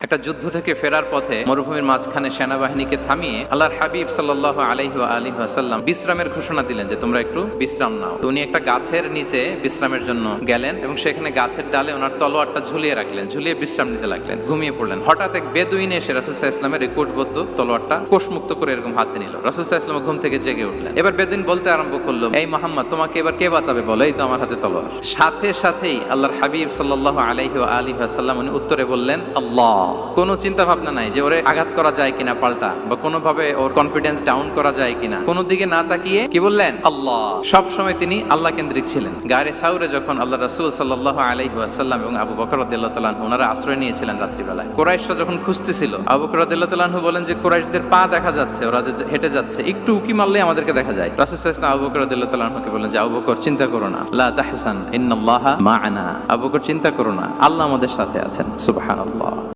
একটা যুদ্ধ থেকে ফেরার পথে মরুভূমির মাঝখানে সেনাবাহিনীকে থামিয়ে আল্লাহর হাবিব সাল্লাল্লাহু আলাইহি ওয়া আলিহি ওয়াসাল্লাম বিশ্রামের ঘোষণা দিলেন যে তোমরা একটু বিশ্রাম নাও। তো উনি একটা গাছের নিচে বিশ্রামের জন্য গেলেন এবং সেখানে গাছের ডালে ওনার তলোয়ারটা ঝুলিয়ে রাখলেন, ঝুলিয়ে বিশ্রাম নিতে লাগলেন, ঘুমিয়ে পড়লেন। হঠাৎ এক বেদুইন এসে রাসূল সাল্লাল্লাহু আলাইহি ওয়াসাল্লামের এই কোষবদ্ধ তলোয়ারটা কোষমুক্ত করে এরকম হাতে নিল। রাসূল সাল্লাল্লাহু আলাইহি ওয়াসাল্লাম ঘুম থেকে জেগে উঠলেন। এবার বেদুইন বলতে আরম্ভ করলো, এই মুহাম্মদ, তোমাকে এবার কে বাঁচাবে বলো, এই তো আমার হাতে তলোয়ার। সাথে সাথেই আল্লাহর হাবিব সাল্লাল্লাহু আলাইহি ওয়া আলিহি ওয়াসাল্লাম উনি উত্তরে বললেন আল্লাহ। কোনো চিন্তা ভাবনা নাই যে ওরে আঘাত করা যায় কিনা পাল্টা, বা কোনোভাবে ওর কনফিডেন্স ডাউন করা যায় কিনা, কোনো দিকে না তাকিয়ে কি বললেন? আল্লাহ। সব সময় তিনি আল্লাহ কেন্দ্রিক ছিলেন। গায়ে সাউরে যখন আল্লাহ রাসূল সাল্লাল্লাহু আলাইহি ওয়াসাল্লাম এবং আবু বকর রাদিয়াল্লাহু তাআলা আনহু ওনারা আশ্রয় নিয়েছিলেন রাত্রিবেলায়। কুরাইশরা যখন খুঁজতেছিল, আবু বকর রাদিয়াল্লাহু তাআলা আনহু বলেন যে কুরাইশদের পা দেখা যাচ্ছে, ওরা যে হেঁটে যাচ্ছে, একটু উকি মারলে আমাদেরকে দেখা যায়। রাসূল সাল্লাল্লাহু আলাইহি ওয়াসাল্লাম আবু বকর রাদিয়াল্লাহু তাআলা আনহুকে বলেন যে আবু বকর, চিন্তা করো না, লা তাহসান ইন্নাল্লাহা মা'ানা। আবু বকর, চিন্তা করো না, আল্লাহ আমাদের সাথে আছেন। সুবহানাল্লাহ।